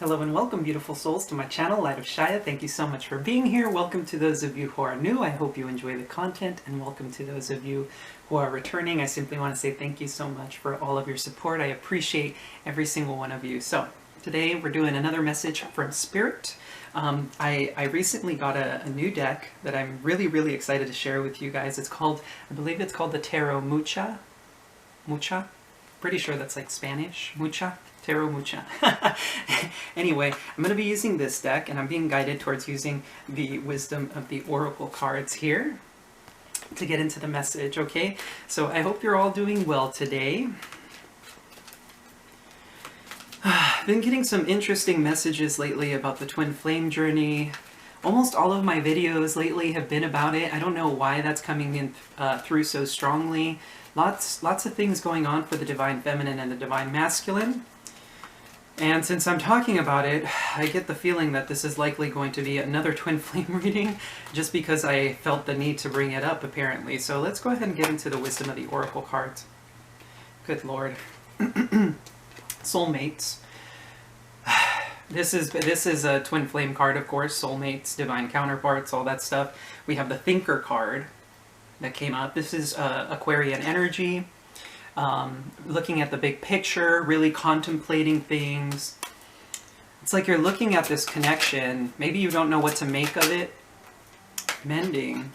Hello and welcome, beautiful souls, to my channel, Light of Shaya. Thank you so much for being here. Welcome to those of you who are new. I hope you enjoy the content, and welcome to those of you who are returning. I simply want to say thank you so much for all of your support. I appreciate every single one of you. So today we're doing another message from Spirit. I recently got a new deck that I'm really excited to share with you guys. It's called, I believe it's called the Tarot Mucha. Pretty sure that's like Spanish. Mucha. Tarot Mucha. Anyway, I'm going to be using this deck, and I'm being guided towards using the Wisdom of the Oracle cards here to get into the message, okay? So I hope you're all doing well today. I've been getting some interesting messages lately about the twin flame journey. Almost all of my videos lately have been about it. I don't know why that's coming in through so strongly. Lots of things going on for the Divine Feminine and the Divine Masculine. And since I'm talking about it, I get the feeling that this is likely going to be another twin flame reading, just because I felt the need to bring it up, apparently. So let's go ahead and get into the Wisdom of the Oracle cards. Good Lord. Soulmates. This is a twin flame card, of course. Soulmates, divine counterparts, all that stuff. We have the Thinker card that came up. This is Aquarian energy. Looking at the big picture, really contemplating things. It's like you're looking at this connection. Maybe you don't know what to make of it. Mending.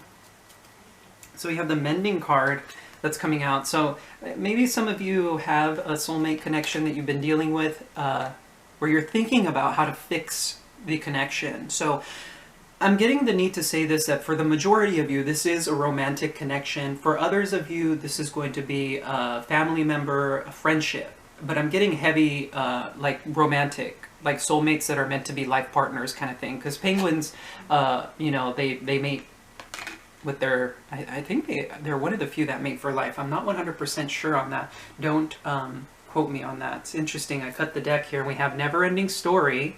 So we have the Mending card that's coming out. So maybe some of you have a soulmate connection that you've been dealing with, where you're thinking about how to fix the connection. So I'm getting the need to say this, that for the majority of you, this is a romantic connection. For others of you, this is going to be a family member, a friendship. But I'm getting heavy, like romantic, like soulmates that are meant to be life partners kind of thing. Because penguins, you know, they mate with their, I think they're one of the few that mate for life. I'm not 100% sure on that. Don't quote me on that. It's interesting. I cut the deck here. We have Never Ending Story.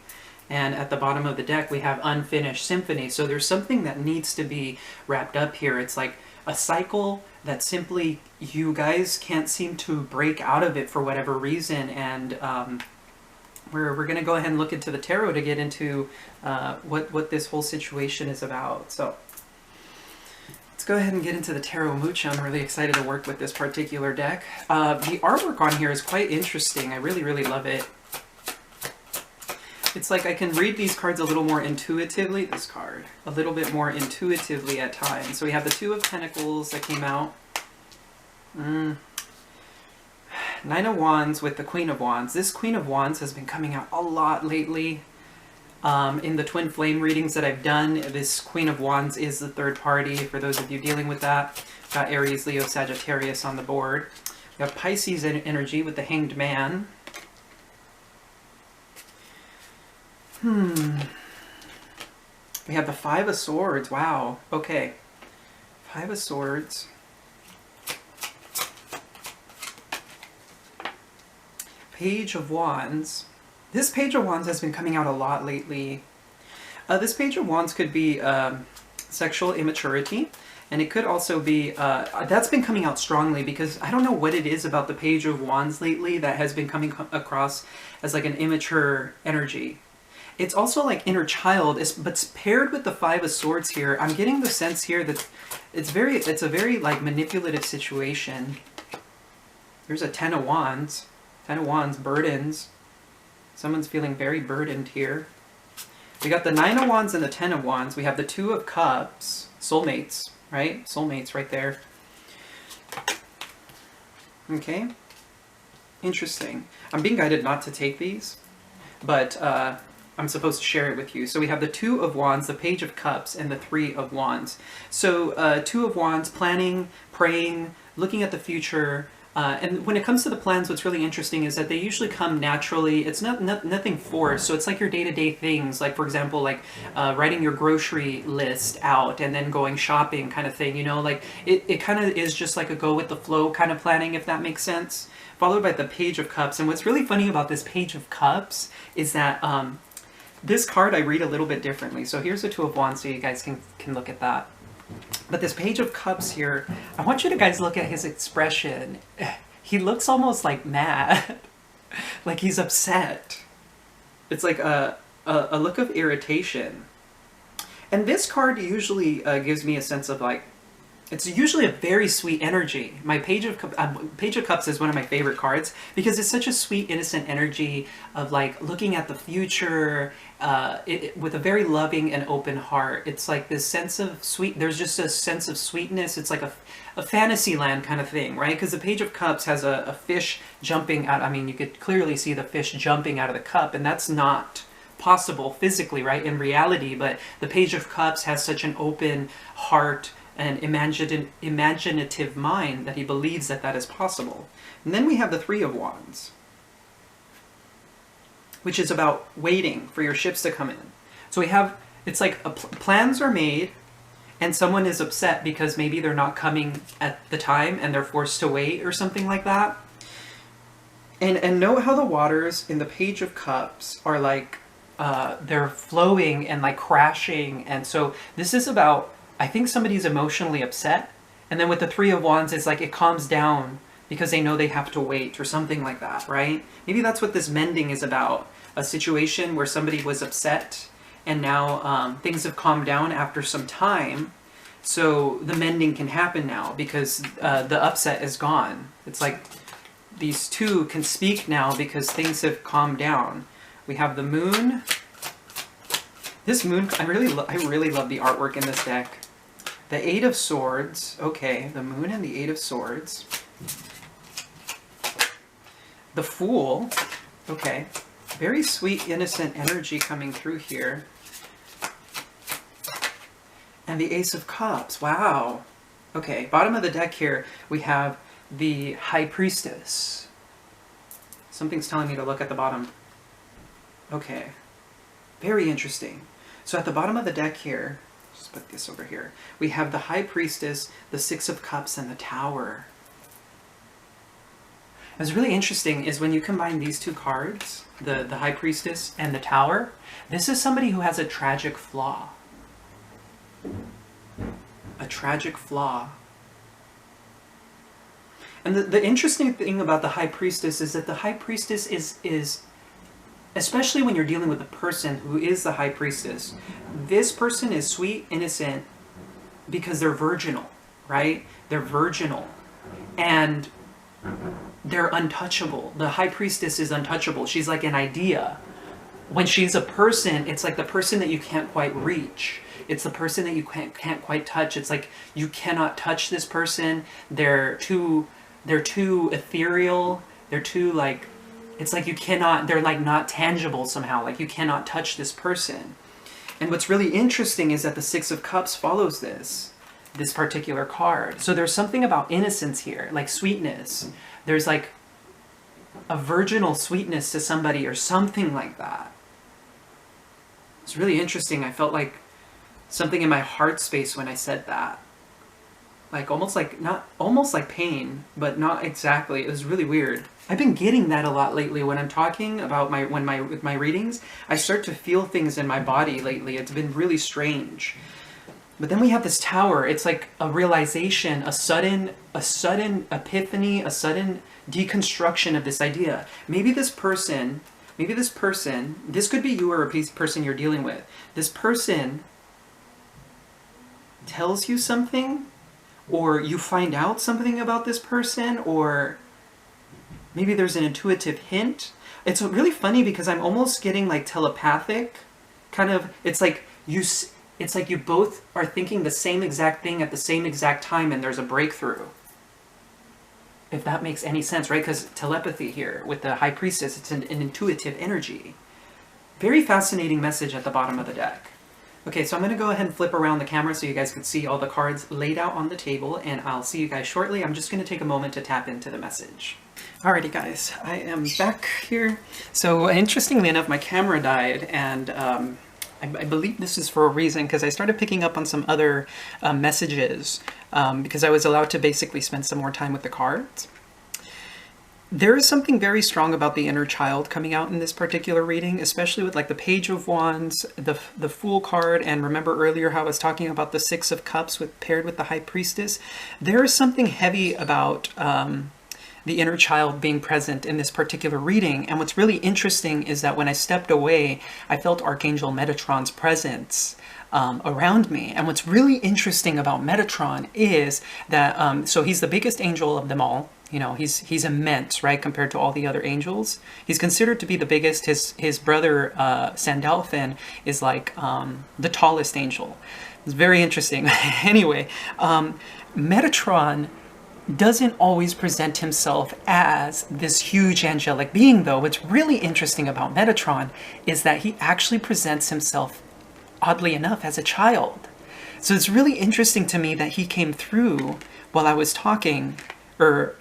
And at the bottom of the deck, we have Unfinished Symphony. So there's something that needs to be wrapped up here. It's like a cycle that simply you guys can't seem to break out of it for whatever reason. And we're going to go ahead and look into the tarot to get into what this whole situation is about. So let's go ahead and get into the Tarot Mucha. I'm really excited to work with this particular deck. The artwork on here is quite interesting. I really love it. It's like I can read these cards a little more intuitively, this card, a little bit more intuitively at times. So we have the Two of Pentacles that came out. Nine of Wands with the Queen of Wands. This Queen of Wands has been coming out a lot lately. In the twin flame readings that I've done, this Queen of Wands is the third party, for those of you dealing with that. Got Aries, Leo, Sagittarius on the board. We have Pisces energy with the Hanged Man. We have the Five of Swords. Wow. Okay. Five of Swords. Page of Wands. This Page of Wands has been coming out a lot lately. This Page of Wands could be sexual immaturity. And it could also be, that's been coming out strongly, because I don't know what it is about the Page of Wands lately that has been coming across as like an immature energy. It's also like inner child, but paired with the Five of Swords here, I'm getting the sense here that it's a very like manipulative situation. There's a Ten of Wands. Ten of Wands, burdens. Someone's feeling very burdened here. We got the Nine of Wands and the Ten of Wands. We have the Two of Cups. Soulmates, right? Soulmates right there. Okay. Interesting. I'm being guided not to take these, but I'm supposed to share it with you. So we have the Two of Wands, the Page of Cups, and the Three of Wands. So Two of Wands, planning, praying, looking at the future. And when it comes to the plans, what's really interesting is that they usually come naturally. It's nothing forced. So it's like your day-to-day things. Like, for example, like writing your grocery list out and then going shopping kind of thing. You know, like it kind of is just like a go-with-the-flow kind of planning, if that makes sense. Followed by the Page of Cups. And what's really funny about this Page of Cups is that this card I read a little bit differently. So here's the Two of Wands, so you guys can look at that. But this Page of Cups here, I want you to guys look at his expression. He looks almost like mad, like he's upset. It's like a look of irritation. And this card usually gives me a sense of like, it's usually a very sweet energy. My Page of Cups is one of my favorite cards because it's such a sweet, innocent energy of like looking at the future with a very loving and open heart. It's like this sense of sweet, there's just a sense of sweetness. It's like a fantasy land kind of thing, right? Because the Page of Cups has a fish jumping out. I mean, you could clearly see the fish jumping out of the cup, and that's not possible physically, right, in reality. But the Page of Cups has such an open heart and imaginative mind that he believes that that is possible. And then we have the Three of Wands, which is about waiting for your ships to come in. So we have, it's like plans are made and someone is upset because maybe they're not coming at the time and they're forced to wait or something like that. And note how the waters in the Page of Cups are like, they're flowing and like crashing. And so this is about, I think somebody's emotionally upset. And then with the Three of Wands, it's like it calms down because they know they have to wait or something like that, right? Maybe that's what this mending is about. A situation where somebody was upset and now things have calmed down after some time. So the mending can happen now because the upset is gone. It's like these two can speak now because things have calmed down. We have the Moon. This Moon, I really love the artwork in this deck. The Eight of Swords. Okay, the Moon and the Eight of Swords. The Fool. Okay. Very sweet, innocent energy coming through here. And the Ace of Cups. Wow. Okay, bottom of the deck here, we have the High Priestess. Something's telling me to look at the bottom. Okay. Very interesting. So at the bottom of the deck here, just put this over here, we have the High Priestess, the Six of Cups, and the Tower. What's really interesting is when you combine these two cards, the High Priestess and the Tower, this is somebody who has a tragic flaw. A tragic flaw. And the interesting thing about the High Priestess is that the High Priestess is especially when you're dealing with a person who is the High Priestess, this person is sweet, innocent, because they're virginal, right? They're virginal. And they're untouchable. The High Priestess is untouchable. She's like an idea. When she's a person, it's like the person that you can't quite reach. It's the person that you can't quite touch. It's like you cannot touch this person. They're too ethereal. They're too like, it's like you cannot, they're like not tangible somehow. Like you cannot touch this person. And what's really interesting is that the Six of Cups follows this particular card. So there's something about innocence here, like sweetness. There's like a virginal sweetness to somebody or something like that. It's really interesting. I felt like something in my heart space when I said that. Like almost like pain, but not exactly. It was really weird. I've been getting that a lot lately when I'm talking about with my readings. I start to feel things in my body lately. It's been really strange. But then we have this Tower. It's like a realization, a sudden epiphany, a sudden deconstruction of this idea. Maybe this person, this could be you or a person you're dealing with. This person tells you something, or you find out something about this person, or maybe there's an intuitive hint. It's really funny because I'm almost getting like telepathic kind of, it's like you both are thinking the same exact thing at the same exact time and there's a breakthrough. If that makes any sense, right? Because telepathy here with the High Priestess, it's an intuitive energy. Very fascinating message at the bottom of the deck. Okay, so I'm going to go ahead and flip around the camera so you guys can see all the cards laid out on the table, and I'll see you guys shortly. I'm just going to take a moment to tap into the message. Alrighty guys, I am back here. So interestingly enough, my camera died, and I believe this is for a reason, because I started picking up on some other messages because I was allowed to basically spend some more time with the cards. There is something very strong about the inner child coming out in this particular reading, especially with like the Page of Wands, the Fool card, and remember earlier how I was talking about the Six of Cups paired with the High Priestess. There is something heavy about the inner child being present in this particular reading. And what's really interesting is that when I stepped away, I felt Archangel Metatron's presence around me. And what's really interesting about Metatron is that, so he's the biggest angel of them all. You know, he's immense, right, compared to all the other angels. He's considered to be the biggest. His brother, Sandalphon, is like the tallest angel. It's very interesting. Anyway, Metatron doesn't always present himself as this huge angelic being, though. What's really interesting about Metatron is that he actually presents himself, oddly enough, as a child. So it's really interesting to me that he came through while I was talking, or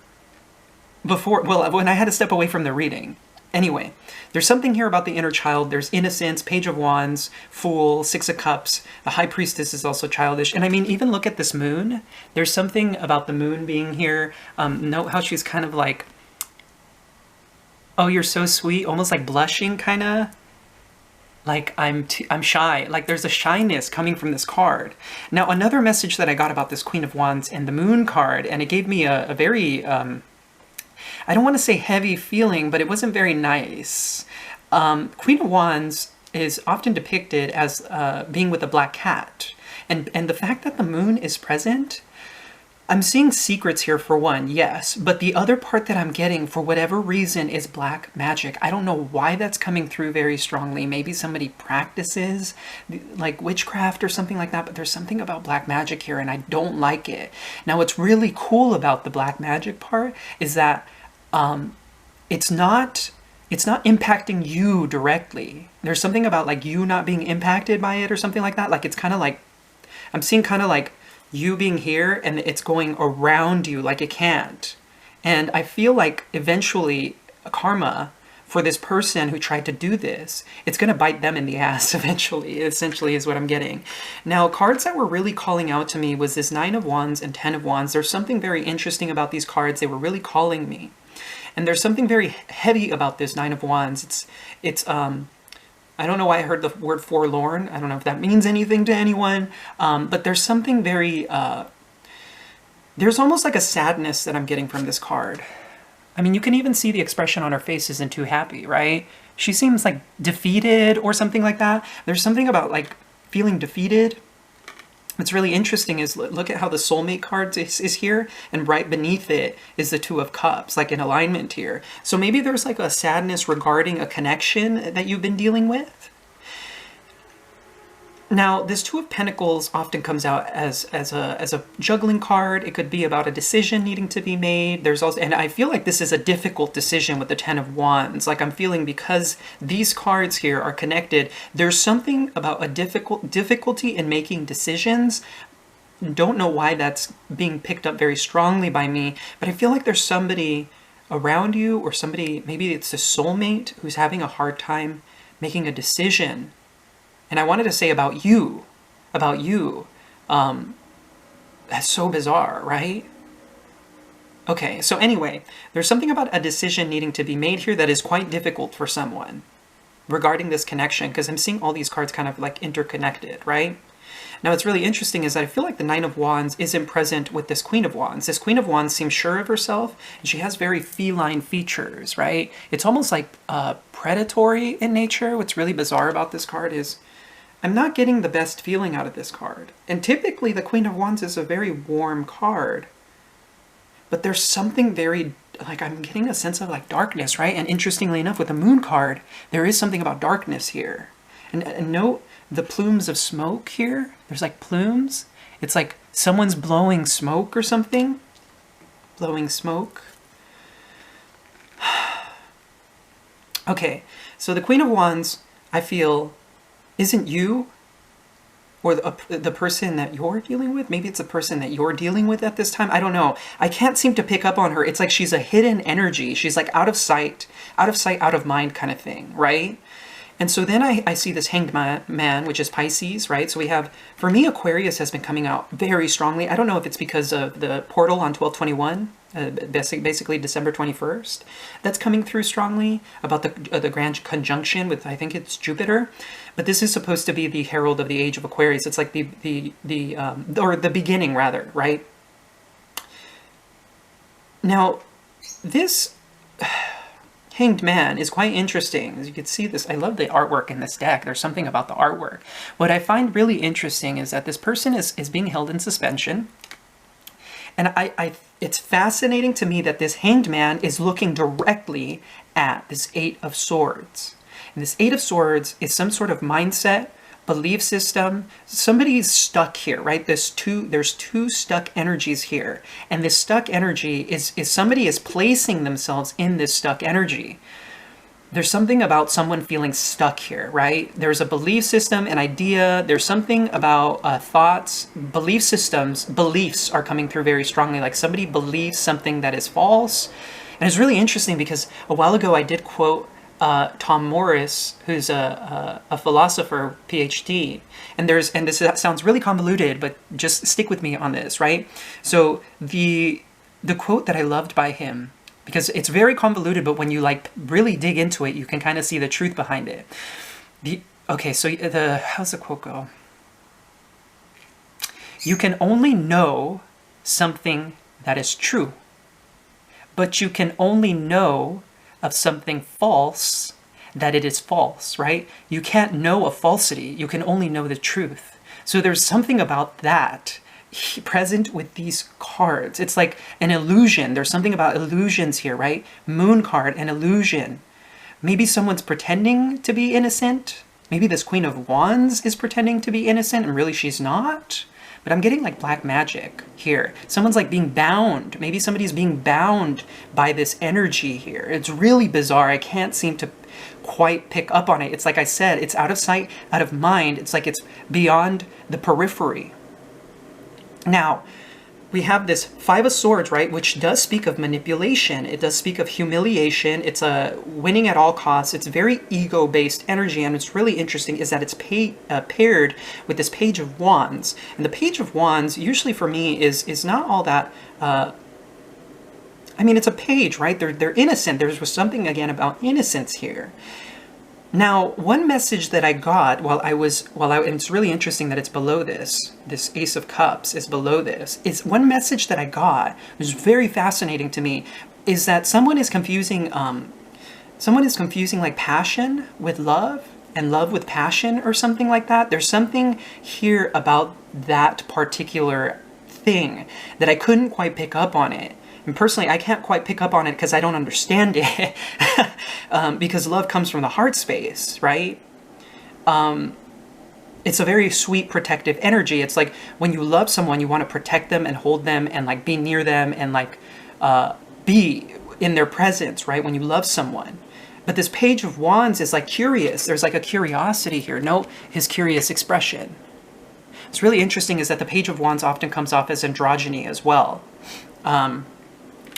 before, well, when I had to step away from the reading. Anyway, there's something here about the inner child. There's innocence, Page of Wands, Fool, Six of Cups. The High Priestess is also childish. And I mean, even look at this moon. There's something about the moon being here. Note how she's kind of like, oh, you're so sweet, almost like blushing, kind of. Like, I'm shy. Like, there's a shyness coming from this card. Now, another message that I got about this Queen of Wands and the Moon card, and it gave me a very... I don't want to say heavy feeling, but it wasn't very nice. Queen of Wands is often depicted as being with a black cat. And the fact that the moon is present, I'm seeing secrets here for one, yes. But the other part that I'm getting, for whatever reason, is black magic. I don't know why that's coming through very strongly. Maybe somebody practices like witchcraft or something like that, but there's something about black magic here and I don't like it. Now, what's really cool about the black magic part is that it's not impacting you directly. There's something about like you not being impacted by it or something like that. Like it's kind of like, I'm seeing kind of like you being here and it's going around you like it can't. And I feel like eventually karma for this person who tried to do this, it's going to bite them in the ass eventually, essentially is what I'm getting. Now, cards that were really calling out to me was this Nine of Wands and Ten of Wands. There's something very interesting about these cards. They were really calling me. And there's something very heavy about this Nine of Wands. It's I don't know why I heard the word forlorn. I don't know if that means anything to anyone. But there's something very, there's almost like a sadness that I'm getting from this card. I mean, you can even see the expression on her face isn't too happy, right? She seems like defeated or something like that. There's something about like feeling defeated. What's really interesting is look at how the Soulmate card is here, and right beneath it is the Two of Cups, like in alignment here. So maybe there's like a sadness regarding a connection that you've been dealing with. Now, this Two of Pentacles often comes out as a juggling card. It could be about a decision needing to be made. There's also, and I feel like this is a difficult decision with the Ten of Wands. Like I'm feeling because these cards here are connected, there's something about a difficulty in making decisions. Don't know why that's being picked up very strongly by me, but I feel like there's somebody around you or somebody, maybe it's a soulmate who's having a hard time making a decision. And I wanted to say about you, that's so bizarre, right? Okay, so anyway, there's something about a decision needing to be made here that is quite difficult for someone regarding this connection, because I'm seeing all these cards kind of like interconnected, right? Now, what's really interesting is that I feel like the Nine of Wands isn't present with this Queen of Wands. This Queen of Wands seems sure of herself, and she has very feline features, right? It's almost like predatory in nature. What's really bizarre about this card is I'm not getting the best feeling out of this card. And typically the Queen of Wands is a very warm card. But there's something very, like I'm getting a sense of like darkness, right? And interestingly enough, with the Moon card, there is something about darkness here. And note the plumes of smoke here. There's like plumes. It's like someone's blowing smoke or something. Blowing smoke. Okay, so the Queen of Wands, I feel, isn't you or the person that you're dealing with. Maybe it's the person that you're dealing with at this time. I don't know. I can't seem to pick up on her. It's like she's a hidden energy. She's like out of sight, out of mind kind of thing, right? And so then I see this Hanged Man, which is Pisces, right? So we have, for me, Aquarius has been coming out very strongly. I don't know if it's because of the portal on 12/21, basically December 21st, that's coming through strongly about the grand conjunction with, I think it's Jupiter. But this is supposed to be the herald of the age of Aquarius. It's like or the beginning rather, right? Now, this Hanged Man is quite interesting. As you can see this, I love the artwork in this deck. There's something about the artwork. What I find really interesting is that this person is being held in suspension. And it's fascinating to me that this Hanged Man is looking directly at this Eight of Swords. And this Eight of Swords is some sort of mindset, belief system. Somebody's stuck here, right? There's two stuck energies here. And this stuck energy is somebody is placing themselves in this stuck energy. There's something about someone feeling stuck here, right? There's a belief system, an idea. There's something about thoughts, belief systems. Beliefs are coming through very strongly. Like somebody believes something that is false. And it's really interesting because a while ago I did quote Tom Morris, who's a philosopher, PhD, and this sounds really convoluted, but just stick with me on this, right? So the quote that I loved by him, because it's very convoluted, but when you like really dig into it, you can kind of see the truth behind it. How's the quote go? You can only know something that is true, but you can only know of something false that it is false, right? You can't know a falsity. You can only know the truth. So there's something about that present with these cards. It's like an illusion. There's something about illusions here, right? Moon card, an illusion. Maybe someone's pretending to be innocent. Maybe this Queen of Wands is pretending to be innocent and really she's not. But I'm getting like black magic here. Someone's like being bound. Maybe somebody's being bound by this energy here. It's really bizarre. I can't seem to quite pick up on it. It's like I said, it's out of sight, out of mind. It's like it's beyond the periphery. Now, we have this Five of Swords, right, which does speak of manipulation. It does speak of humiliation. It's a winning at all costs. It's very ego-based energy, and what's really interesting is that it's paired with this Page of Wands. And the Page of Wands, usually for me, is not all that... I mean, it's a page, right? They're innocent. There's something, again, about innocence here. Now, one message that I got and it's really interesting that it's below this Ace of Cups is below this, is one message that I got, which is very fascinating to me, is that someone is confusing like passion with love and love with passion or something like that. There's something here about that particular thing that I couldn't quite pick up on it. And personally, I can't quite pick up on it because I don't understand it. Because love comes from the heart space, right? It's a very sweet, protective energy. It's like when you love someone, you want to protect them and hold them and like be near them and like be in their presence, right? When you love someone. But this Page of Wands is like curious. There's like a curiosity here. Note his curious expression. What's really interesting is that the Page of Wands often comes off as androgyny as well.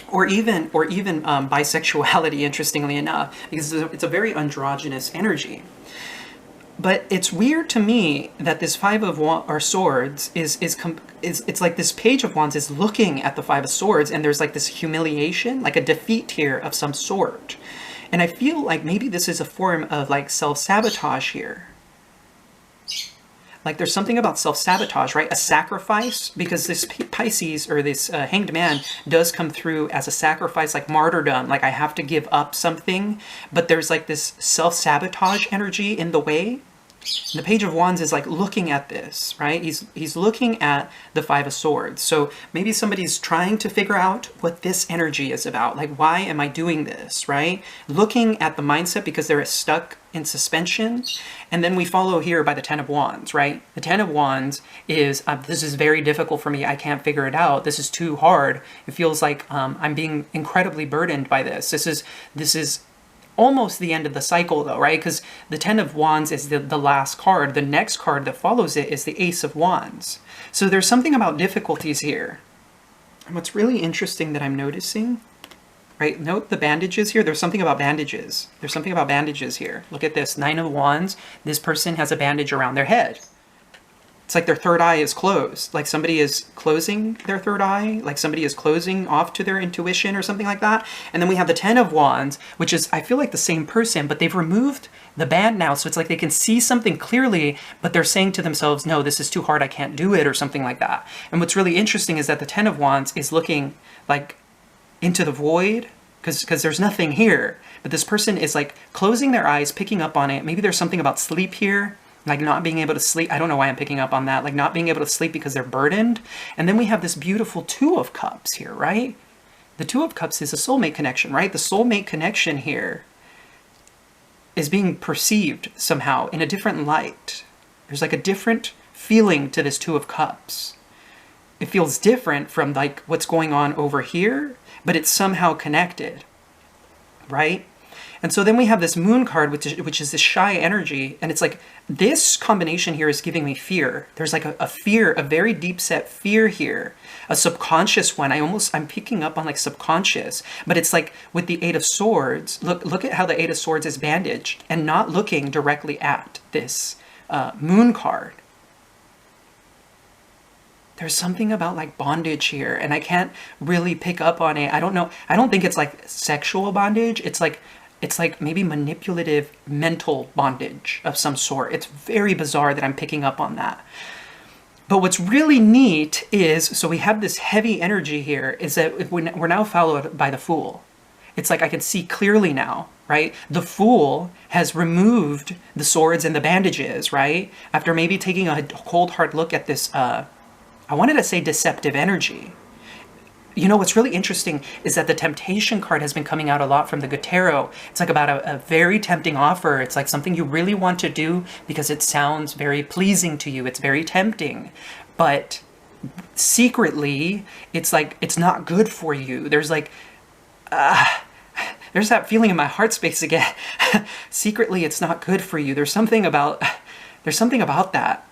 Or even bisexuality, interestingly enough, because it's a very androgynous energy. But it's weird to me that this Five of Swords it's like this Page of Wands is looking at the Five of Swords, and there's like this humiliation, like a defeat here of some sort. And I feel like maybe this is a form of like self-sabotage here. Like there's something about self-sabotage, right? A sacrifice, because this Pisces or this Hanged Man does come through as a sacrifice, like martyrdom, like I have to give up something, but there's like this self-sabotage energy in the way. The Page of Wands is like looking at this, right? He's looking at the Five of Swords. So maybe somebody's trying to figure out what this energy is about. Like, why am I doing this, right? Looking at the mindset because they're stuck in suspension. And then we follow here by the Ten of Wands, right? The Ten of Wands is, this is very difficult for me. I can't figure it out. This is too hard. It feels like I'm being incredibly burdened by this. This is almost the end of the cycle though, right? Because the Ten of Wands is the last card. The next card that follows it is the Ace of Wands. So there's something about difficulties here. And what's really interesting that I'm noticing, right? Note the bandages here. There's something about bandages. There's something about bandages here. Look at this, Nine of Wands. This person has a bandage around their head. It's like their third eye is closed. Like somebody is closing their third eye. Like somebody is closing off to their intuition or something like that. And then we have the Ten of Wands, which is, I feel like the same person, but they've removed the band now. So it's like they can see something clearly, but they're saying to themselves, no, this is too hard. I can't do it or something like that. And what's really interesting is that the Ten of Wands is looking like into the void, because there's nothing here. But this person is like closing their eyes, picking up on it. Maybe there's something about sleep here, like not being able to sleep. I don't know why I'm picking up on that. Like not being able to sleep because they're burdened. And then we have this beautiful Two of Cups here, right? The Two of Cups is a soulmate connection, right? The soulmate connection here is being perceived somehow in a different light. There's like a different feeling to this Two of Cups. It feels different from like what's going on over here, but it's somehow connected, right? And so then we have this Moon card, which is this shy energy. And it's like, this combination here is giving me fear. There's like a fear, a very deep set fear here, a subconscious one. I'm picking up on like subconscious, but it's like with the Eight of Swords, look at how the Eight of Swords is bandaged and not looking directly at this Moon card. There's something about like bondage here, and I can't really pick up on it. I don't know. I don't think it's like sexual bondage. It's like maybe manipulative mental bondage of some sort. It's very bizarre that I'm picking up on that. But what's really neat is, so we have this heavy energy here, is that we're now followed by the Fool. It's like I can see clearly now, right? The Fool has removed the swords and the bandages, right? After maybe taking a cold hard look at this, I wanted to say deceptive energy. You know, what's really interesting is that the Temptation card has been coming out a lot from the Good Tarot. It's like about a very tempting offer. It's like something you really want to do because it sounds very pleasing to you. It's very tempting. But secretly, it's like, it's not good for you. There's like, there's that feeling in my heart space again. Secretly, it's not good for you. There's something about that.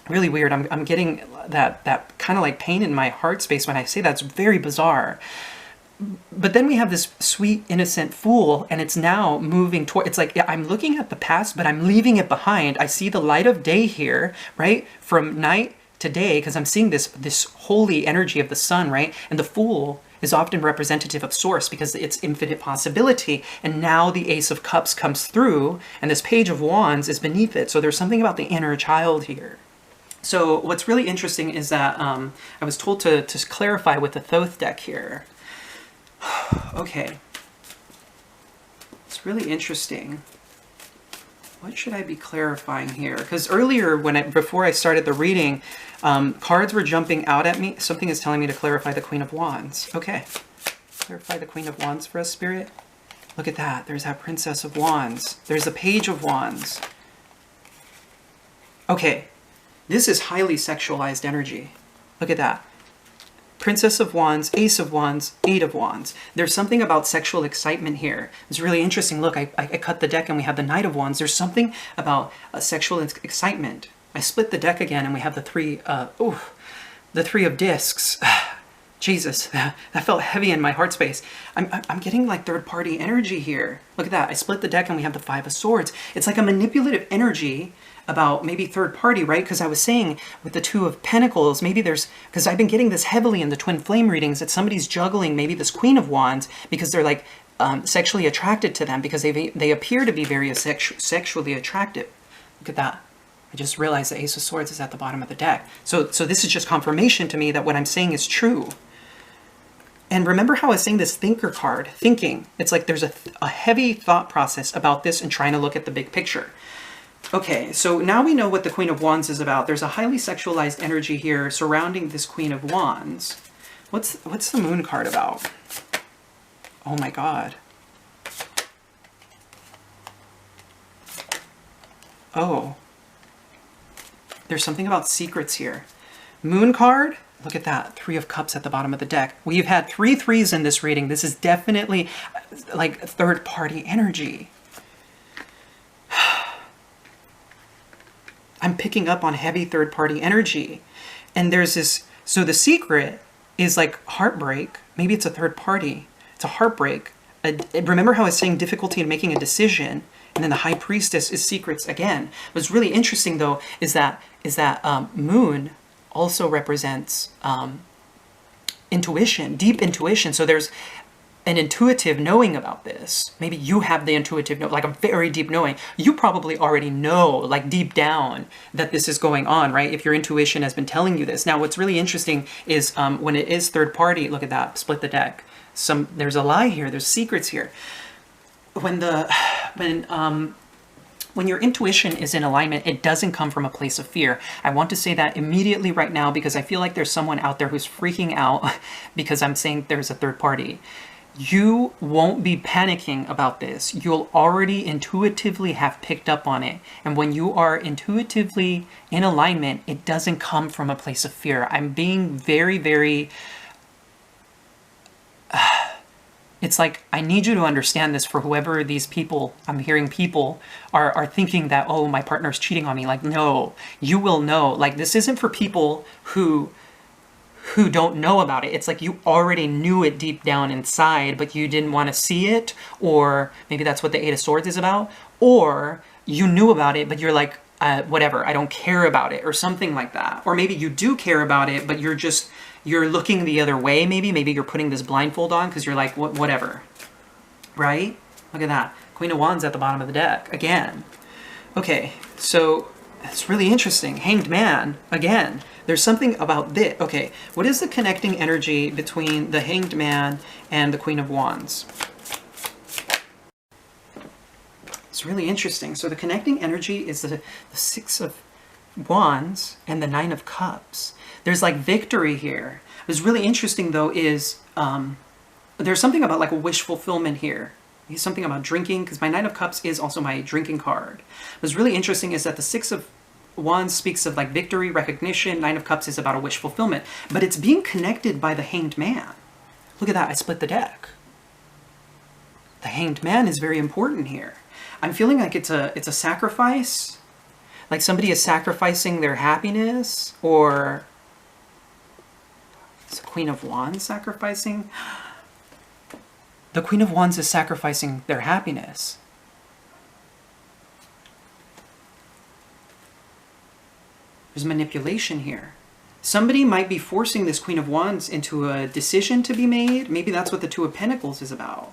Really weird. I'm getting that kind of like pain in my heart space when I say that. It's very bizarre. But then we have this sweet, innocent Fool, and it's now moving toward, it's like, yeah, I'm looking at the past, but I'm leaving it behind. I see the light of day here, right? From night to day, because I'm seeing this holy energy of the sun, right? And the Fool is often representative of Source because it's infinite possibility. And now the Ace of Cups comes through, and this Page of Wands is beneath it. So there's something about the inner child here. So what's really interesting is that I was told to clarify with the Thoth deck here. Okay. It's really interesting. What should I be clarifying here? Because earlier, before I started the reading, cards were jumping out at me. Something is telling me to clarify the Queen of Wands. Okay. Clarify the Queen of Wands for us, Spirit. Look at that. There's that Princess of Wands. There's the Page of Wands. Okay. This is highly sexualized energy. Look at that. Princess of Wands, Ace of Wands, Eight of Wands. There's something about sexual excitement here. It's really interesting. Look, I cut the deck and we have the Knight of Wands. There's something about sexual excitement. I split the deck again and we have the Three of Discs. Jesus, that felt heavy in my heart space. I'm getting like third-party energy here. Look at that. I split the deck and we have the Five of Swords. It's like a manipulative energy about maybe third party, right? Because I was saying with the Two of Pentacles, maybe there's, because I've been getting this heavily in the twin flame readings, that somebody's juggling maybe this Queen of Wands because they're like sexually attracted to them, because they appear to be very sexually attractive. Look at that. I just realized the Ace of Swords is at the bottom of the deck. So this is just confirmation to me that what I'm saying is true. And remember how I was saying this Thinker card, thinking. It's like there's a heavy thought process about this and trying to look at the big picture. Okay, so now we know what the Queen of Wands is about. There's a highly sexualized energy here surrounding this Queen of Wands. What's the Moon card about? Oh my God. Oh. There's something about secrets here. Moon card, look at that. Three of Cups at the bottom of the deck. We've had 3 threes in this reading. This is definitely like third-party energy. I'm picking up on heavy third-party energy. And there's this, so the secret is like heartbreak. Maybe it's a third party. It's a heartbreak. Remember how I was saying difficulty in making a decision? And then the High Priestess is secrets again. What's really interesting though is that Moon also represents intuition, deep intuition. So there's an intuitive knowing about this. Maybe you have the intuitive know, like a very deep knowing. You probably already know, like deep down, that this is going on, right? If your intuition has been telling you this. Now, what's really interesting is when it is third party, look at that, split the deck. There's a lie here, there's secrets here. When your intuition is in alignment, it doesn't come from a place of fear. I want to say that immediately right now because I feel like there's someone out there who's freaking out because I'm saying there's a third party. You won't be panicking about this. You'll already intuitively have picked up on it. And when you are intuitively in alignment, it doesn't come from a place of fear. I'm being very, very... It's like, I need you to understand this for whoever these people, I'm hearing people are thinking that, oh, my partner's cheating on me. Like, no, you will know. Like, this isn't for people who don't know about it. It's like you already knew it deep down inside, but you didn't want to see it, or maybe that's what the Eight of Swords is about, or you knew about it, but you're like, whatever, I don't care about it, or something like that. Or maybe you do care about it, but you're looking the other way, maybe you're putting this blindfold on because you're like, whatever, right? Look at that. Queen of Wands at the bottom of the deck, again. Okay, so it's really interesting. Hanged Man, again. There's something about this. Okay, what is the connecting energy between the Hanged Man and the Queen of Wands? It's really interesting. So the connecting energy is the Six of Wands and the Nine of Cups. There's like victory here. What's really interesting though is there's something about like a wish fulfillment here. There's something about drinking, because my Nine of Cups is also my drinking card. What's really interesting is that the Six of Wands speaks of like victory, recognition. Nine of Cups is about a wish fulfillment, but it's being connected by the Hanged Man. Look at that, I split the deck. The Hanged Man is very important here. I'm feeling like it's a sacrifice, like somebody is sacrificing their happiness, or it's the Queen of Wands sacrificing. The Queen of Wands is sacrificing their happiness. There's manipulation here. Somebody might be forcing this Queen of Wands into a decision to be made. Maybe that's what the Two of Pentacles is about.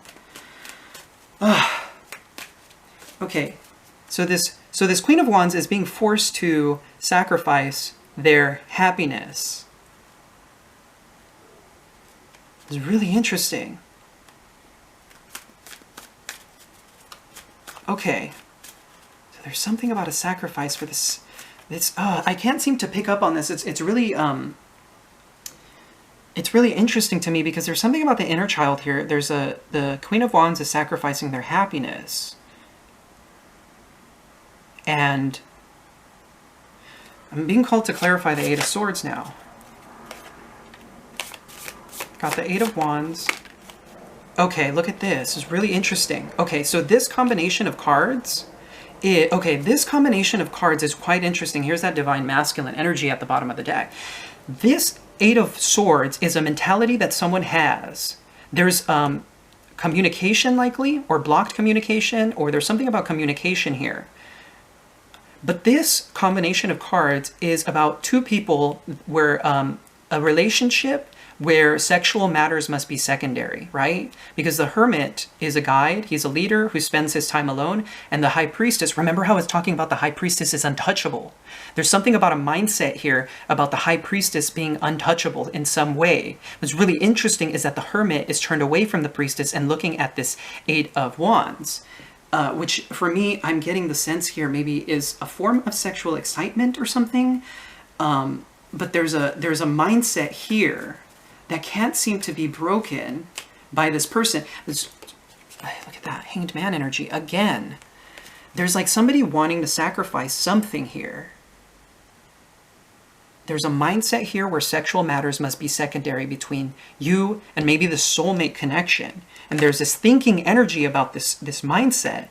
Okay, so this Queen of Wands is being forced to sacrifice their happiness. It's really interesting. Okay, so there's something about a sacrifice for this. I can't seem to pick up on this. It's really interesting to me because there's something about the inner child here. The Queen of Wands is sacrificing their happiness. And I'm being called to clarify the Eight of Swords now. Got the Eight of Wands. Okay, look at this. It's really interesting. Okay, so this combination of cards, this combination of cards is quite interesting. Here's that divine masculine energy at the bottom of the deck. This Eight of Swords is a mentality that someone has. There's communication likely, or blocked communication, or there's something about communication here. But this combination of cards is about two people where a relationship where sexual matters must be secondary, right? Because the Hermit is a guide, he's a leader who spends his time alone, and the High Priestess, remember how I was talking about the High Priestess is untouchable. There's something about a mindset here about the High Priestess being untouchable in some way. What's really interesting is that the Hermit is turned away from the Priestess and looking at this Eight of Wands. Which for me, I'm getting the sense here maybe is a form of sexual excitement or something. But there's a mindset here that can't seem to be broken by this person. Look at that Hanged Man energy again. There's like somebody wanting to sacrifice something here. There's a mindset here where sexual matters must be secondary between you and maybe the soulmate connection. And there's this thinking energy about this mindset.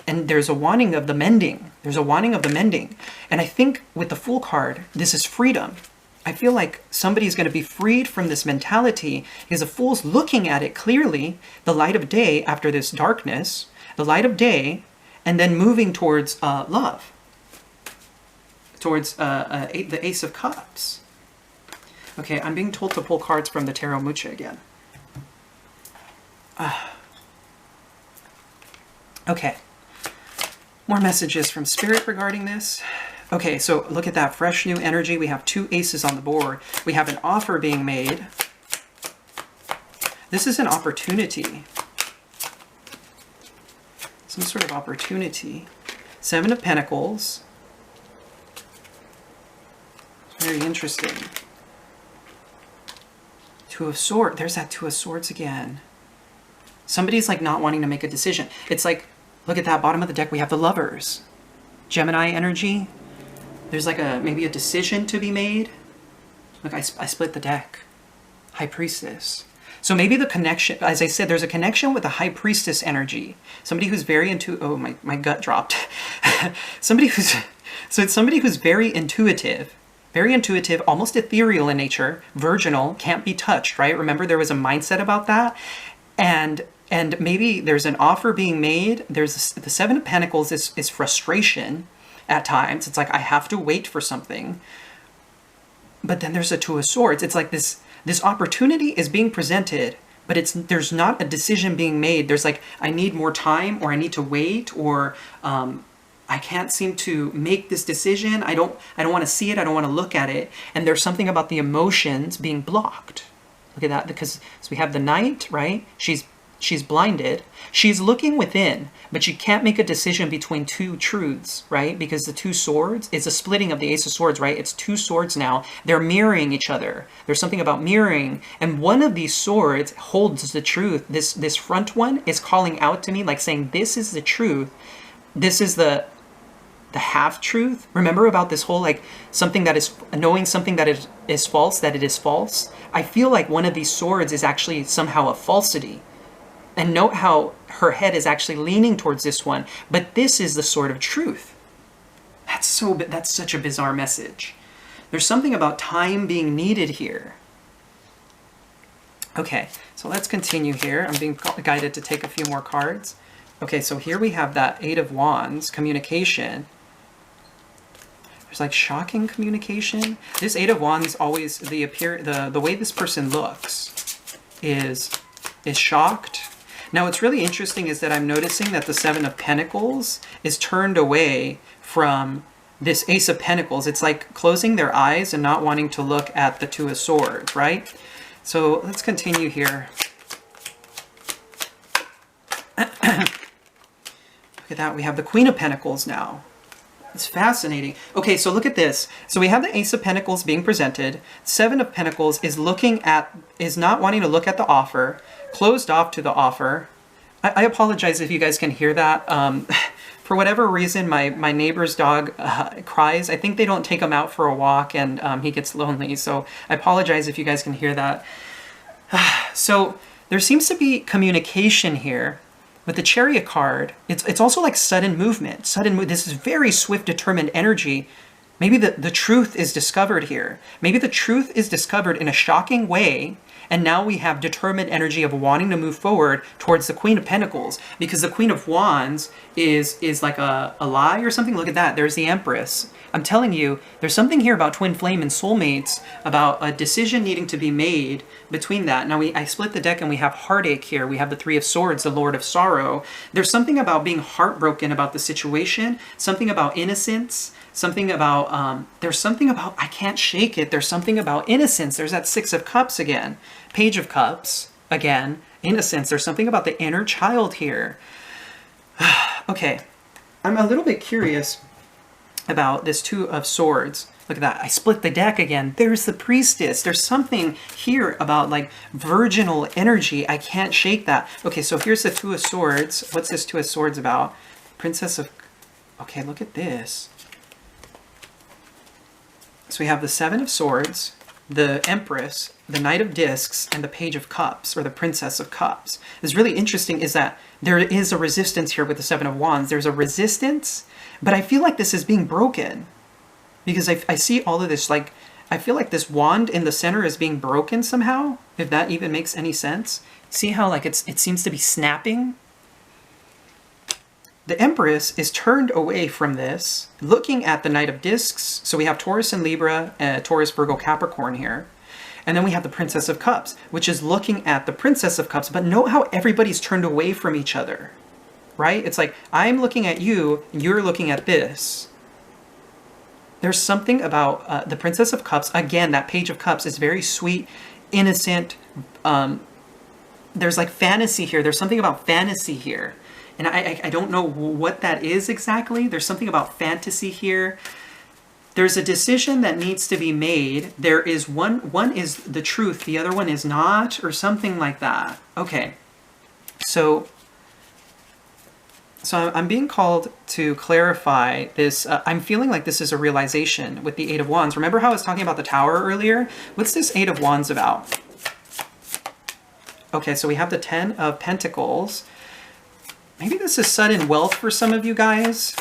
And there's a wanting of the mending. There's a wanting of the mending. And I think with the Fool card, this is freedom. I feel like somebody's going to be freed from this mentality because the Fool's looking at it clearly, the light of day after this darkness, the light of day, and then moving towards love. Towards the Ace of Cups. Okay, I'm being told to pull cards from the Tarot Mucha again. Okay. More messages from Spirit regarding this. Okay, so look at that fresh new energy. We have 2 aces on the board. We have an offer being made. This is an opportunity. Some sort of opportunity. 7 of Pentacles. Very interesting. 2 of Swords. There's that 2 of Swords again. Somebody's like not wanting to make a decision. It's like, look at that bottom of the deck. We have the Lovers. Gemini energy. There's like maybe a decision to be made. Look, I split the deck. High Priestess. So maybe the connection, as I said, there's a connection with the High Priestess energy. Somebody who's very oh, my gut dropped. So it's somebody who's very intuitive, almost ethereal in nature, virginal, can't be touched, right? Remember there was a mindset about that? And maybe there's an offer being made. There's the 7 of Pentacles is frustration at times. It's like, I have to wait for something. But then there's a 2 of Swords. It's like this opportunity is being presented, but there's not a decision being made. There's like, I need more time, or I need to wait, or I can't seem to make this decision. I don't want to see it. I don't want to look at it. And there's something about the emotions being blocked. Look at that, because so we have the Knight, right? She's blinded. She's looking within, but she can't make a decision between 2 truths, right? Because the 2 swords is a splitting of the Ace of Swords, right? It's 2 swords now. They're mirroring each other. There's something about mirroring, and one of these swords holds the truth. This front one is calling out to me, like saying, this is the truth. This is the half-truth. Remember about this whole, like, something that is, knowing something that is false, that it is false? I feel like one of these swords is actually somehow a falsity. And note how her head is actually leaning towards this one. But this is the sword of truth. That's such a bizarre message. There's something about time being needed here. Okay, so let's continue here. I'm being guided to take a few more cards. Okay, so here we have that 8 of Wands, communication. There's like shocking communication. This 8 of Wands always, the way this person looks is shocked. Now what's really interesting is that I'm noticing that the 7 of Pentacles is turned away from this Ace of Pentacles. It's like closing their eyes and not wanting to look at the 2 of Swords, right? So let's continue here. Look at that. We have the Queen of Pentacles now. It's fascinating. Okay, so look at this. So we have the Ace of Pentacles being presented. 7 of Pentacles is not wanting to look at the offer, closed off to the offer. I apologize if you guys can hear that. For whatever reason, my neighbor's dog cries. I think they don't take him out for a walk, and he gets lonely. So I apologize if you guys can hear that. So there seems to be communication here. With the Chariot card, it's also like sudden movement. This is very swift, determined energy. Maybe the truth is discovered here. Maybe the truth is discovered in a shocking way, and now we have determined energy of wanting to move forward towards the Queen of Pentacles, because the Queen of Wands is like a lie or something. Look at that. There's the Empress. I'm telling you, there's something here about twin flame and soulmates, about a decision needing to be made between that. Now I split the deck and we have heartache here. We have the 3 of Swords, the Lord of Sorrow. There's something about being heartbroken about the situation, something about innocence, something about, there's something about, I can't shake it. There's something about innocence. There's that 6 of Cups again, Page of Cups again, innocence. There's something about the inner child here. Okay, I'm a little bit curious about this 2 of Swords. Look at that. I split the deck again. There's the Priestess. There's something here about like virginal energy. I can't shake that. Okay, so here's the 2 of Swords. What's this 2 of Swords about? Princess of... Okay, look at this. So we have the 7 of Swords, the Empress, the Knight of Discs, and the Page of Cups, or the Princess of Cups. What's really interesting is that there is a resistance here with the 7 of Wands. There's a resistance, but I feel like this is being broken. Because I see all of this, like, I feel like this wand in the center is being broken somehow, if that even makes any sense. See how, like, it seems to be snapping? The Empress is turned away from this, looking at the Knight of Discs. So we have Taurus and Libra, Taurus, Virgo, Capricorn here. And then we have the Princess of Cups, which is looking at the Princess of Cups. But note how everybody's turned away from each other. right? It's like, I'm looking at you, you're looking at this. There's something about the Princess of Cups. Again, that Page of Cups is very sweet, innocent. There's like fantasy here. There's something about fantasy here. And I don't know what that is exactly. There's something about fantasy here. There's a decision that needs to be made. There is one is the truth, the other one is not, or something like that. Okay. So I'm being called to clarify this. I'm feeling like this is a realization with the Eight of Wands. Remember how I was talking about the Tower earlier? What's this Eight of Wands about? Okay, so we have the Ten of Pentacles. Maybe this is sudden wealth for some of you guys.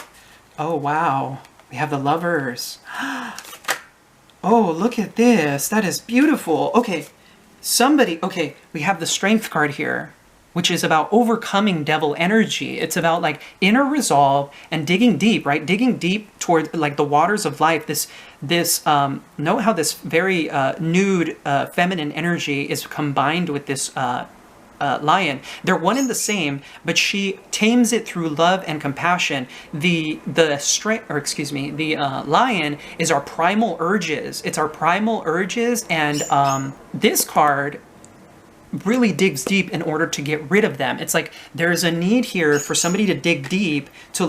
Oh, wow. We have the Lovers. Oh, look at this. That is beautiful. Okay, okay, we have the Strength card here, which is about overcoming devil energy. It's about like inner resolve and digging deep, right? Digging deep toward like the waters of life. Note how this very nude feminine energy is combined with this lion. They're one and the same, but she tames it through love and compassion. The lion is our primal urges. It's our primal urges, and this card really digs deep in order to get rid of them. It's like there's a need here for somebody to dig deep to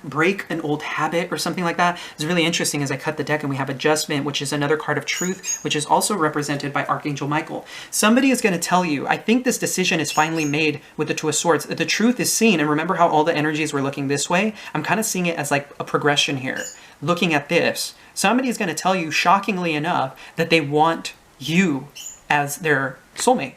break an old habit or something like that. It's really interesting as I cut the deck and we have Adjustment, which is another card of truth, which is also represented by Archangel Michael. Somebody is going to tell you, I think this decision is finally made with the Two of Swords. The truth is seen, and remember how all the energies were looking this way? I'm kind of seeing it as like a progression here. Looking at this, somebody is going to tell you, shockingly enough, that they want you as their soulmate,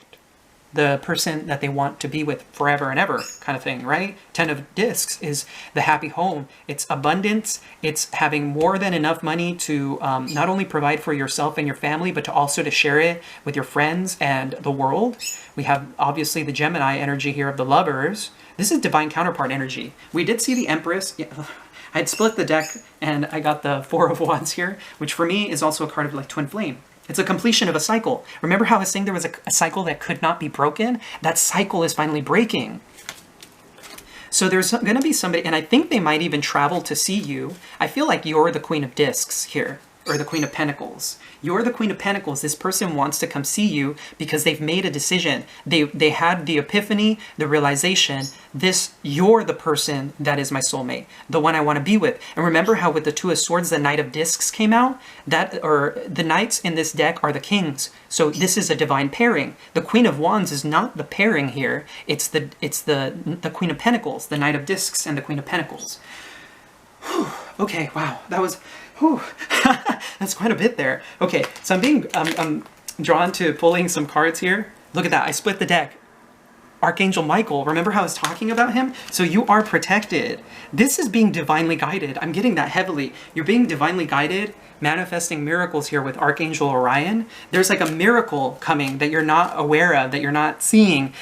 the person that they want to be with forever and ever, kind of thing, right? Ten of Discs is the happy home. It's abundance. It's having more than enough money to not only provide for yourself and your family, but to also to share it with your friends and the world. We have obviously the Gemini energy here of the Lovers. This is divine counterpart energy. We did see the Empress. Yeah. I'd split the deck and I got the Four of Wands here, which for me is also a card of like twin flame. It's a completion of a cycle. Remember how I was saying there was a cycle that could not be broken? That cycle is finally breaking. So there's going to be somebody, and I think they might even travel to see you. I feel like you're the Queen of Discs here, or the Queen of Pentacles. You're the Queen of Pentacles. This person wants to come see you because they've made a decision. They had the epiphany, the realization, you're the person that is my soulmate, the one I want to be with. And remember how with the Two of Swords, the Knight of Discs came out? The knights in this deck are the kings. So this is a divine pairing. The Queen of Wands is not the pairing here. It's the Queen of Pentacles, the Knight of Discs, and the Queen of Pentacles. Whew. Okay, wow, that was... Whew. That's quite a bit there. Okay, so I'm drawn to pulling some cards here. Look at that, I split the deck. Archangel Michael, remember how I was talking about him? So you are protected. This is being divinely guided. I'm getting that heavily. You're being divinely guided, manifesting miracles here with Archangel Orion. There's like a miracle coming that you're not aware of, that you're not seeing.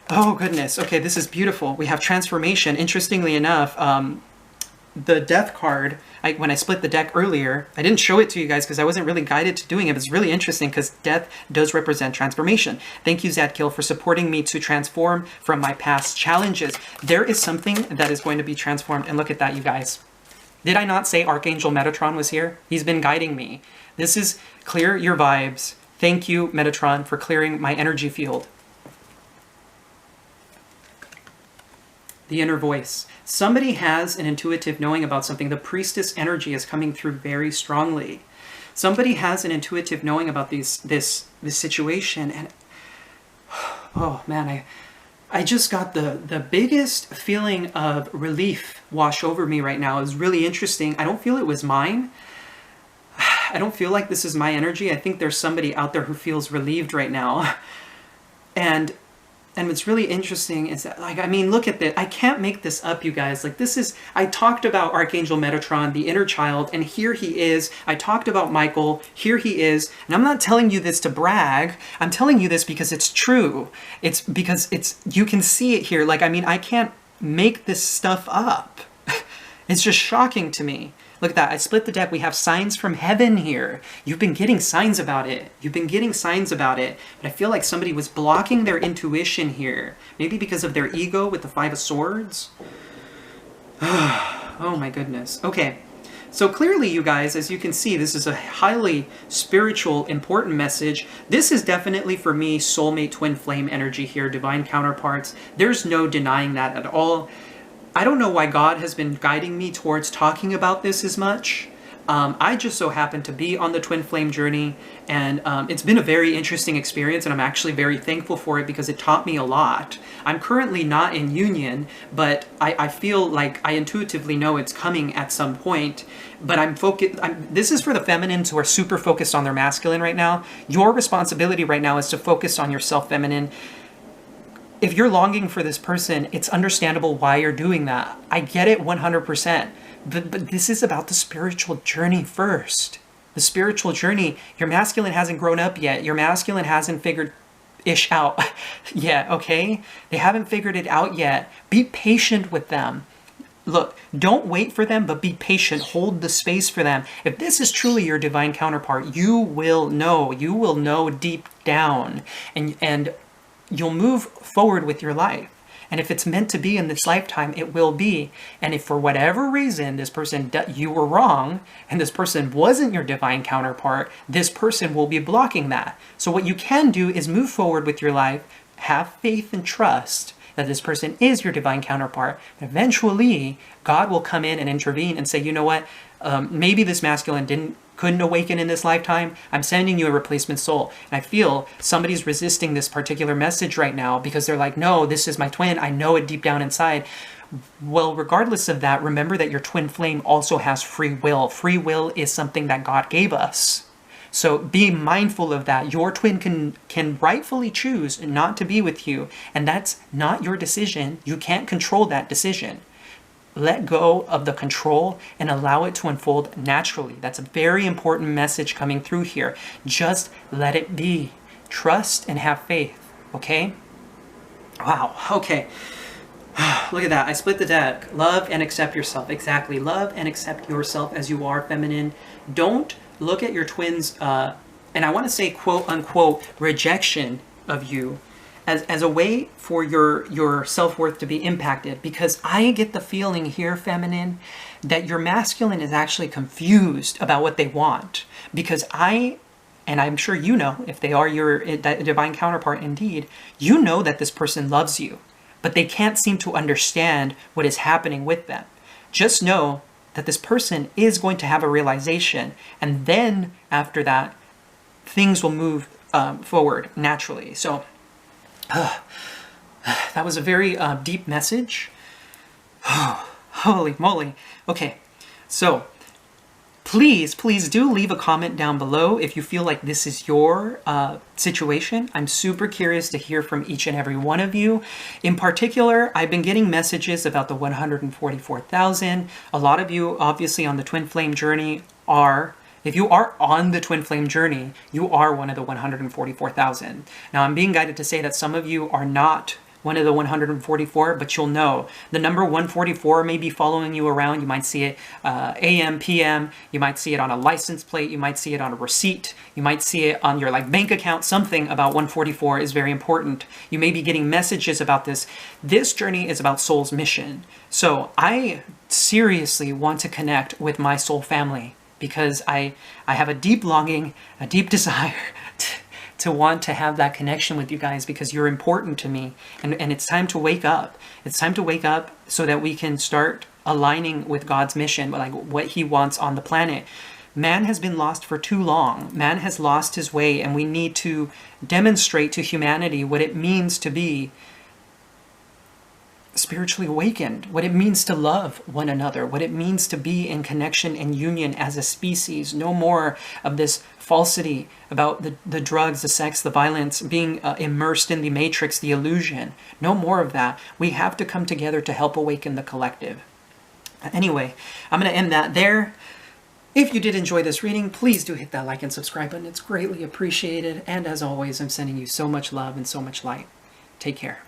Oh goodness, okay, this is beautiful. We have transformation. Interestingly enough, the Death card, when I split the deck earlier, I didn't show it to you guys because I wasn't really guided to doing it. It's really interesting because Death does represent transformation. Thank you, Zadkiel, for supporting me to transform from my past challenges. There is something that is going to be transformed, and look at that, you guys. Did I not say Archangel Metatron was here? He's been guiding me. This is clear your vibes. Thank you, Metatron, for clearing my energy field. The inner voice. Somebody has an intuitive knowing about something. The Priestess energy is coming through very strongly. Somebody has an intuitive knowing about this situation, and oh man, I just got the biggest feeling of relief wash over me right now. It's really interesting. I don't feel it was mine. I don't feel like this is my energy. I think there's somebody out there who feels relieved right now. And what's really interesting is that, like, I mean, look at this. I can't make this up, you guys. Like, this is, I talked about Archangel Metatron, the inner child, and here he is. I talked about Michael, here he is. And I'm not telling you this to brag. I'm telling you this because it's true. It's because you can see it here. Like, I mean, I can't make this stuff up. It's just shocking to me. Look at that. I split the deck. We have signs from heaven here. You've been getting signs about it. You've been getting signs about it. But I feel like somebody was blocking their intuition here. Maybe because of their ego with the Five of Swords. Oh my goodness. Okay. So clearly, you guys, as you can see, this is a highly spiritual, important message. This is definitely, for me, soulmate twin flame energy here, divine counterparts. There's no denying that at all. I don't know why God has been guiding me towards talking about this as much. I just so happen to be on the twin flame journey, and it's been a very interesting experience, and I'm actually very thankful for it because it taught me a lot. I'm currently not in union, but I feel like I intuitively know it's coming at some point. But I'm focused. This is for the feminines who are super focused on their masculine right now. Your responsibility right now is to focus on yourself, feminine. If you're longing for this person, it's understandable why you're doing that. I get it 100%. But this is about the spiritual journey first. The spiritual journey. Your masculine hasn't grown up yet. Your masculine hasn't figured ish out yet, okay? They haven't figured it out yet. Be patient with them. Look, don't wait for them, but be patient. Hold the space for them. If this is truly your divine counterpart, you will know. You will know deep down. And you'll move forward with your life. And if it's meant to be in this lifetime, it will be. And if for whatever reason this person, you were wrong, and this person wasn't your divine counterpart, this person will be blocking that. So what you can do is move forward with your life, have faith and trust that this person is your divine counterpart. Eventually, God will come in and intervene and say, you know what, maybe this masculine couldn't awaken in this lifetime. I'm sending you a replacement soul. And I feel somebody's resisting this particular message right now because they're like, no, this is my twin. I know it deep down inside. Well, regardless of that, remember that your twin flame also has free will. Free will is something that God gave us. So be mindful of that. Your twin can rightfully choose not to be with you. And that's not your decision. You can't control that decision. Let go of the control and allow it to unfold naturally. That's a very important message coming through here. Just let it be. Trust and have faith, okay? Wow, okay. Look at that. I split the deck. Love and accept yourself. Exactly. Love and accept yourself as you are, feminine. Don't look at your twins, and I want to say quote unquote rejection of you as a way for your self-worth to be impacted, because I get the feeling here, feminine, that your masculine is actually confused about what they want. Because and I'm sure you know, if they are your divine counterpart indeed, you know that this person loves you, but they can't seem to understand what is happening with them. Just know that this person is going to have a realization, and then after that, things will move forward naturally. So, that was a very deep message. Holy moly. Okay, so please do leave a comment down below if you feel like this is your situation. I'm super curious to hear from each and every one of you. In particular, I've been getting messages about the 144,000. A lot of you, obviously, on the twin flame journey if you are on the twin flame journey, you are one of the 144,000. Now, I'm being guided to say that some of you are not one of the 144, but you'll know. The number 144 may be following you around. You might see it AM, PM. You might see it on a license plate. You might see it on a receipt. You might see it on your bank account. Something about 144 is very important. You may be getting messages about this. This journey is about soul's mission. So I seriously want to connect with my soul family, because I have a deep longing, a deep desire to want to have that connection with you guys, because you're important to me. And it's time to wake up. It's time to wake up so that we can start aligning with God's mission, like what he wants on the planet. Man has been lost for too long. Man has lost his way, and we need to demonstrate to humanity what it means to be spiritually awakened, what it means to love one another, what it means to be in connection and union as a species. No more of this falsity about the drugs, the sex, the violence, being immersed in the matrix, the illusion. No more of that. We have to come together to help awaken the collective. Anyway, I'm going to end that there. If you did enjoy this reading, please do hit that like and subscribe button. It's greatly appreciated. And as always, I'm sending you so much love and so much light. Take care.